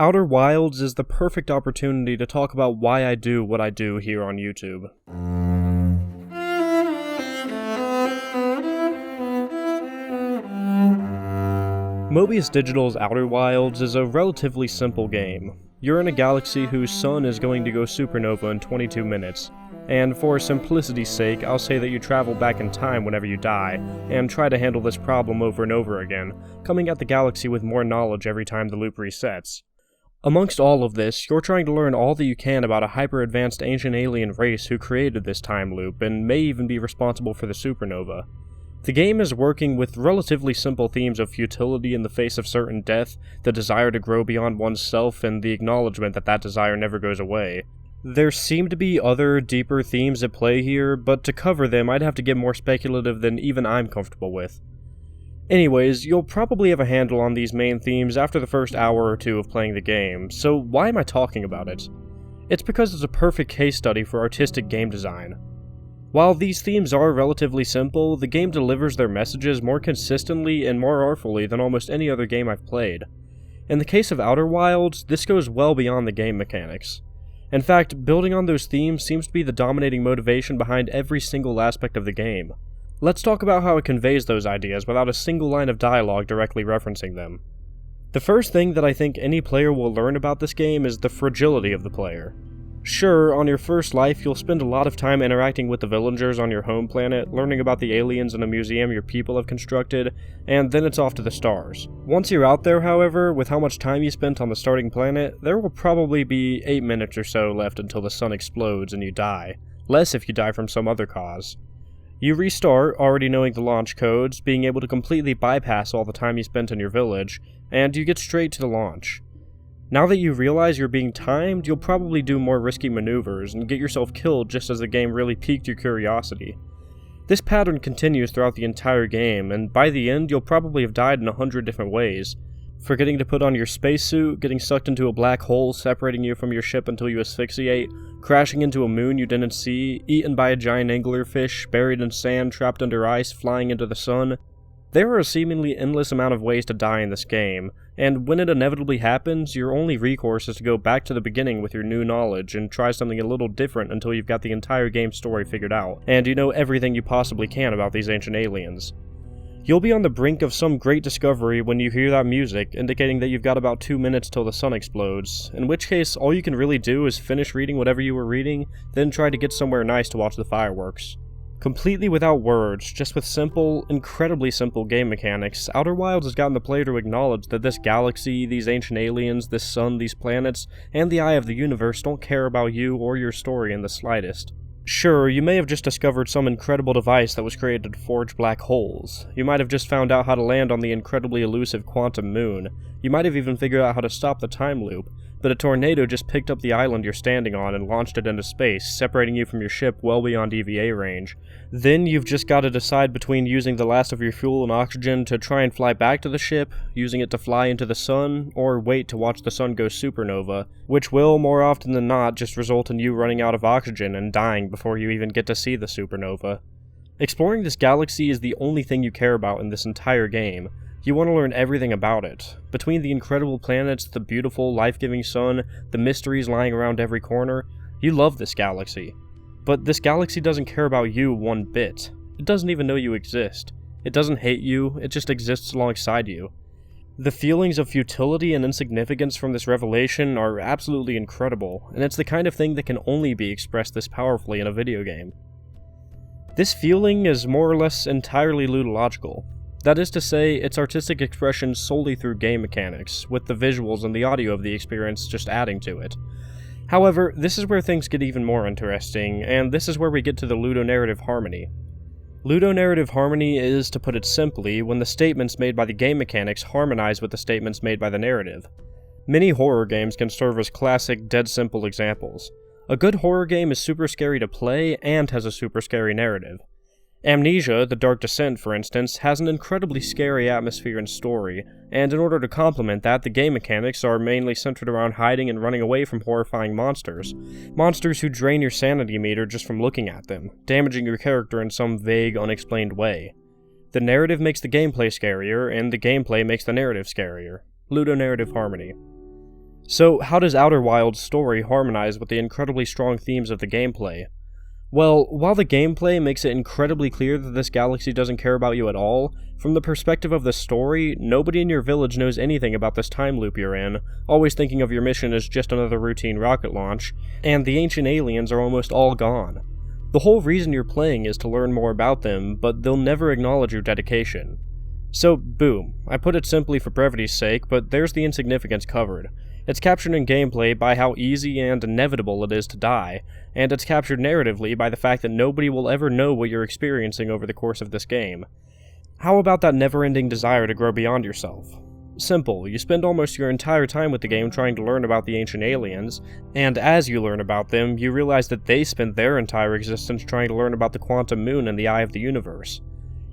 Outer Wilds is the perfect opportunity to talk about why I do what I do here on YouTube. Mobius Digital's Outer Wilds is a relatively simple game. You're in a galaxy whose sun is going to go supernova in 22 minutes, and for simplicity's sake, I'll say that you travel back in time whenever you die, and try to handle this problem over and over again, coming at the galaxy with more knowledge every time the loop resets. Amongst all of this, you're trying to learn all that you can about a hyper-advanced ancient alien race who created this time loop, and may even be responsible for the supernova. The game is working with relatively simple themes of futility in the face of certain death, the desire to grow beyond oneself, and the acknowledgement that that desire never goes away. There seem to be other, deeper themes at play here, but to cover them I'd have to get more speculative than even I'm comfortable with. Anyways, you'll probably have a handle on these main themes after the first hour or two of playing the game, so why am I talking about it? It's because it's a perfect case study for artistic game design. While these themes are relatively simple, the game delivers their messages more consistently and more artfully than almost any other game I've played. In the case of Outer Wilds, this goes well beyond the game mechanics. In fact, building on those themes seems to be the dominating motivation behind every single aspect of the game. Let's talk about how it conveys those ideas without a single line of dialogue directly referencing them. The first thing that I think any player will learn about this game is the fragility of the player. Sure, on your first life you'll spend a lot of time interacting with the villagers on your home planet, learning about the aliens in a museum your people have constructed, and then it's off to the stars. Once you're out there, however, with how much time you spent on the starting planet, there will probably be 8 minutes or so left until the sun explodes and you die. Less if you die from some other cause. You restart, already knowing the launch codes, being able to completely bypass all the time you spent in your village, and you get straight to the launch. Now that you realize you're being timed, you'll probably do more risky maneuvers and get yourself killed just as the game really piqued your curiosity. This pattern continues throughout the entire game, and by the end you'll probably have died in 100 different ways. Forgetting to put on your spacesuit, getting sucked into a black hole separating you from your ship until you asphyxiate, crashing into a moon you didn't see, eaten by a giant anglerfish, buried in sand, trapped under ice, flying into the sun. There are a seemingly endless amount of ways to die in this game, and when it inevitably happens, your only recourse is to go back to the beginning with your new knowledge and try something a little different until you've got the entire game's story figured out, and you know everything you possibly can about these ancient aliens. You'll be on the brink of some great discovery when you hear that music, indicating that you've got about 2 minutes till the sun explodes, in which case all you can really do is finish reading whatever you were reading, then try to get somewhere nice to watch the fireworks. Completely without words, just with simple, incredibly simple game mechanics, Outer Wilds has gotten the player to acknowledge that this galaxy, these ancient aliens, this sun, these planets, and the eye of the universe don't care about you or your story in the slightest. Sure, you may have just discovered some incredible device that was created to forge black holes. You might have just found out how to land on the incredibly elusive quantum moon. You might have even figured out how to stop the time loop, but a tornado just picked up the island you're standing on and launched it into space, separating you from your ship well beyond EVA range. Then you've just got to decide between using the last of your fuel and oxygen to try and fly back to the ship, using it to fly into the sun, or wait to watch the sun go supernova, which will, more often than not, just result in you running out of oxygen and dying before you even get to see the supernova. Exploring this galaxy is the only thing you care about in this entire game. You want to learn everything about it. Between the incredible planets, the beautiful, life-giving sun, the mysteries lying around every corner, you love this galaxy. But this galaxy doesn't care about you one bit. It doesn't even know you exist. It doesn't hate you, it just exists alongside you. The feelings of futility and insignificance from this revelation are absolutely incredible, and it's the kind of thing that can only be expressed this powerfully in a video game. This feeling is more or less entirely ludological. That is to say, it's artistic expression solely through game mechanics, with the visuals and the audio of the experience just adding to it. However, this is where things get even more interesting, and this is where we get to the Ludo narrative harmony. Ludo narrative harmony is, to put it simply, when the statements made by the game mechanics harmonize with the statements made by the narrative. Many horror games can serve as classic, dead simple examples. A good horror game is super scary to play and has a super scary narrative. Amnesia, The Dark Descent, for instance, has an incredibly scary atmosphere and story, and in order to complement that, the game mechanics are mainly centered around hiding and running away from horrifying monsters. Monsters who drain your sanity meter just from looking at them, damaging your character in some vague, unexplained way. The narrative makes the gameplay scarier, and the gameplay makes the narrative scarier. Ludo narrative harmony. So how does Outer Wilds' story harmonize with the incredibly strong themes of the gameplay? Well, while the gameplay makes it incredibly clear that this galaxy doesn't care about you at all, from the perspective of the story, nobody in your village knows anything about this time loop you're in, always thinking of your mission as just another routine rocket launch, and the ancient aliens are almost all gone. The whole reason you're playing is to learn more about them, but they'll never acknowledge your dedication. So, boom. I put it simply for brevity's sake, but there's the insignificance covered. It's captured in gameplay by how easy and inevitable it is to die, and it's captured narratively by the fact that nobody will ever know what you're experiencing over the course of this game. How about that never-ending desire to grow beyond yourself? Simple, you spend almost your entire time with the game trying to learn about the ancient aliens, and as you learn about them, you realize that they spent their entire existence trying to learn about the quantum moon and the eye of the universe.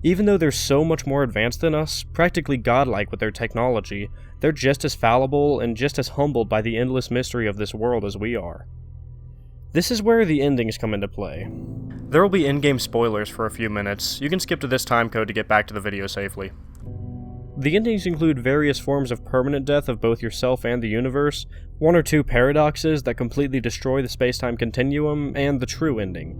Even though they're so much more advanced than us, practically godlike with their technology, they're just as fallible and just as humbled by the endless mystery of this world as we are. This is where the endings come into play. There will be in-game spoilers for a few minutes. You can skip to this timecode to get back to the video safely. The endings include various forms of permanent death of both yourself and the universe, one or two paradoxes that completely destroy the space-time continuum, and the true ending.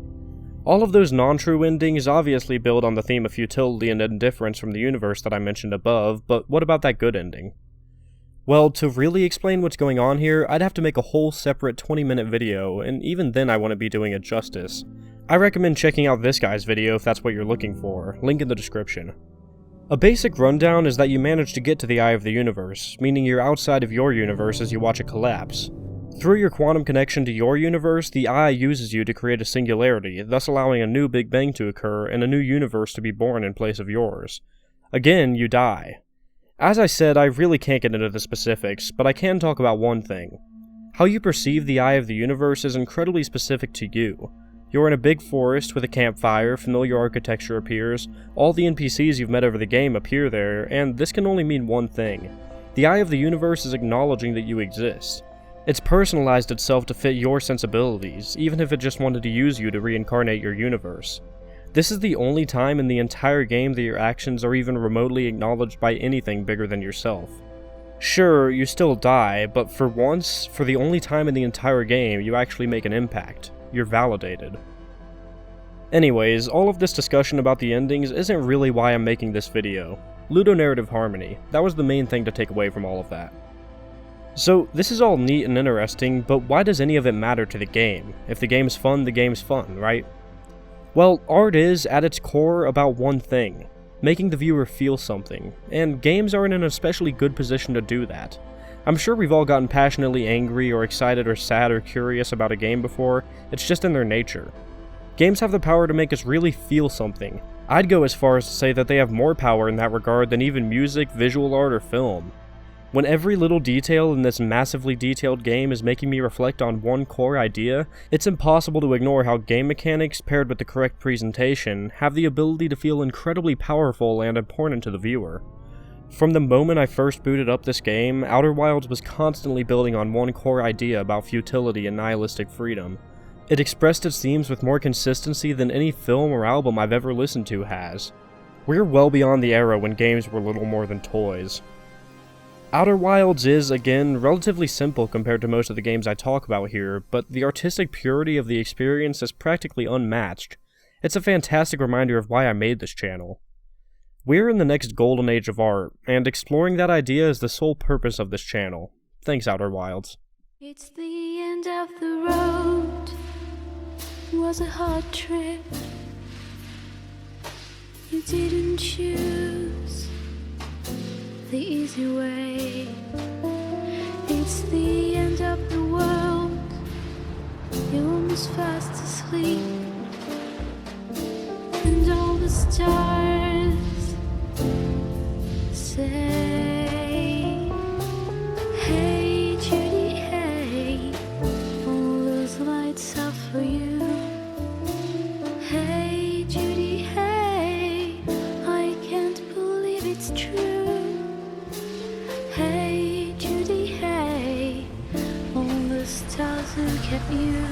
All of those non-true endings obviously build on the theme of futility and indifference from the universe that I mentioned above, but what about that good ending? Well, to really explain what's going on here, I'd have to make a whole separate 20-minute video, and even then I wouldn't be doing it justice. I recommend checking out this guy's video if that's what you're looking for, link in the description. A basic rundown is that you manage to get to the eye of the universe, meaning you're outside of your universe as you watch it collapse. Through your quantum connection to your universe, the eye uses you to create a singularity, thus allowing a new Big Bang to occur and a new universe to be born in place of yours. Again, you die. As I said, I really can't get into the specifics, but I can talk about one thing. How you perceive the eye of the universe is incredibly specific to you. You're in a big forest with a campfire, familiar architecture appears, all the NPCs you've met over the game appear there, and this can only mean one thing. The eye of the universe is acknowledging that you exist. It's personalized itself to fit your sensibilities, even if it just wanted to use you to reincarnate your universe. This is the only time in the entire game that your actions are even remotely acknowledged by anything bigger than yourself. Sure, you still die, but for once, for the only time in the entire game, you actually make an impact. You're validated. Anyways, all of this discussion about the endings isn't really why I'm making this video. Ludo narrative harmony, that was the main thing to take away from all of that. So, this is all neat and interesting, but why does any of it matter to the game? If the game's fun, right? Well, art is, at its core, about one thing: making the viewer feel something, and games are in an especially good position to do that. I'm sure we've all gotten passionately angry or excited or sad or curious about a game before, it's just in their nature. Games have the power to make us really feel something. I'd go as far as to say that they have more power in that regard than even music, visual art, or film. When every little detail in this massively detailed game is making me reflect on one core idea, it's impossible to ignore how game mechanics, paired with the correct presentation, have the ability to feel incredibly powerful and important to the viewer. From the moment I first booted up this game, Outer Wilds was constantly building on one core idea about futility and nihilistic freedom. It expressed its themes with more consistency than any film or album I've ever listened to has. We're well beyond the era when games were little more than toys. Outer Wilds is, again, relatively simple compared to most of the games I talk about here, but the artistic purity of the experience is practically unmatched. It's a fantastic reminder of why I made this channel. We're in the next golden age of art, and exploring that idea is the sole purpose of this channel. Thanks, Outer Wilds. It's the end of the road. It was a hard trip. You didn't choose the easy way. It's the end of the world. You're almost fast asleep, and all the stars say, hey Judy, hey, all those lights are for you. Hey Judy, hey, I can't believe it's true. Hey Judy, hey, all the stars who kept you.